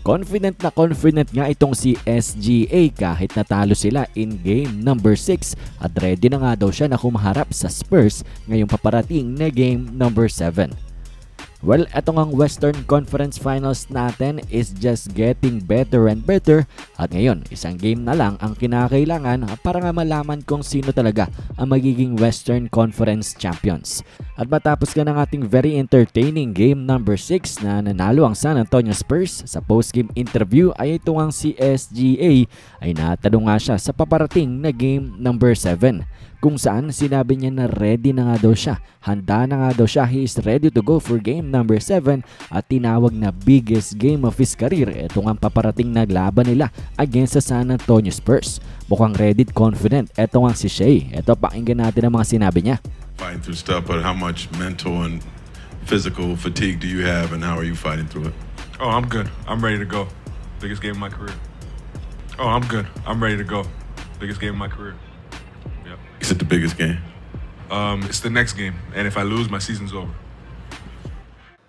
Confident nga itong si SGA kahit natalo sila in game number 6 at ready na nga daw siya na humaharap sa Spurs ngayong paparating na game number 7. Well, eto ngang Western Conference Finals natin is just getting better and better at ngayon, isang game na lang ang kinakailangan para nga malaman kung sino talaga ang magiging Western Conference Champions. At matapos ka ng ating very entertaining game number 6 na nanalo ang San Antonio Spurs sa post-game interview ay ito ang si SGA ay natanong nga siya sa paparating na game number 7. Kung saan sinabi niya na ready na nga daw siya, handa na nga daw siya, he is ready to go for game number 7 at tinawag na biggest game of his career. Ito nga paparating na laban nila against sa San Antonio Spurs. Mukhang ready at confident. Ito nga si Shea. Ito, pakinggan natin ang mga sinabi niya. Fighting through stuff, but how much mental and physical fatigue do you have and how are you fighting through it? Oh, I'm good. I'm ready to go. Biggest game of my career. Oh, I'm good. I'm ready to go. Biggest game of my career. Yep. Is it the biggest game? It's the next game, and if I lose, my season's over.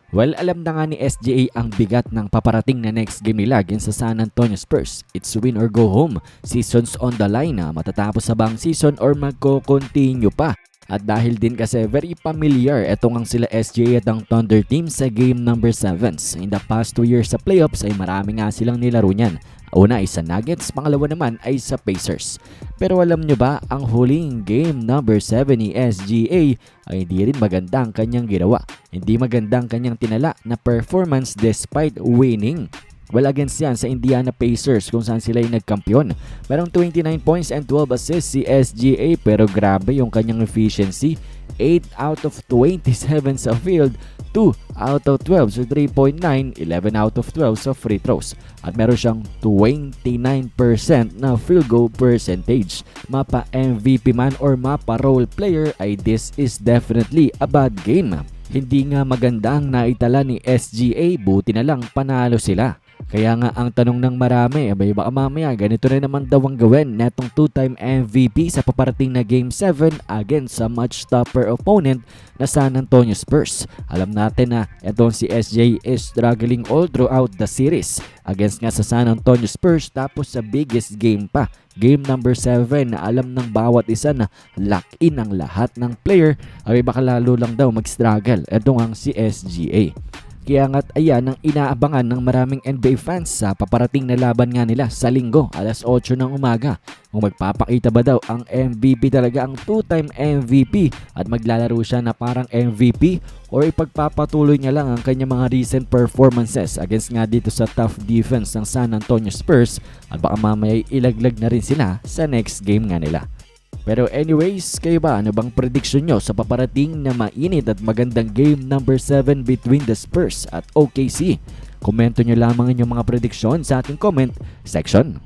Well, alam na nga ni SGA ang bigat ng paparating na next game nila against sa San Antonio Spurs. It's win or go home. Seasons on the line na matatapos sa bang season or magko-continue pa. At dahil din kasi very familiar etong ang sila SGA at ang Thunder team sa game number 7s. In the past 2 years sa playoffs ay marami nga silang nilaro niyan. Una ay sa Nuggets, pangalawa naman ay sa Pacers. Pero alam nyo ba, ang huling game number 7 ni SGA ay hindi rin maganda ang kanyang ginawa. Hindi maganda ang kanyang tinala na performance despite winning. Well, against yan sa Indiana Pacers kung saan sila ay nagkampiyon. Merong 29 points and 12 assists si SGA pero grabe yung kanyang efficiency. 8 out of 27 sa field, 2 out of 12 sa 3.9, 11 out of 12 sa free throws. At meron siyang 29% na field goal percentage. Mapa MVP man or mapa role player ay this is definitely a bad game. Hindi nga maganda ang naitala ni SGA, buti na lang panalo sila. Kaya nga ang tanong ng marami, abay baka mamaya ganito na naman daw ang gawin netong 2-time MVP sa paparating na Game 7 against sa much tougher opponent na San Antonio Spurs. Alam natin na itong si SJ is struggling all throughout the series against nga sa San Antonio Spurs tapos sa biggest game pa. Game number 7 na alam ng bawat isa na lock in ang lahat ng player ay baka lalo lang daw mag-struggle. Ito nga si SGA. Kaya nga't ayan ang inaabangan ng maraming NBA fans sa paparating na laban nga nila sa linggo alas 8 ng umaga. Kung magpapakita ba daw ang MVP talaga ang 2-time MVP at maglalaro siya na parang MVP or ipagpapatuloy niya lang ang kanyang mga recent performances against nga dito sa tough defense ng San Antonio Spurs at baka mamaya ilaglag na rin sila sa next game nga nila. Pero anyways, kayo ba? Ano bang prediction nyo sa paparating na mainit at magandang game number 7 between the Spurs at OKC? Komento nyo lamang inyong mga prediksyon sa ating comment section.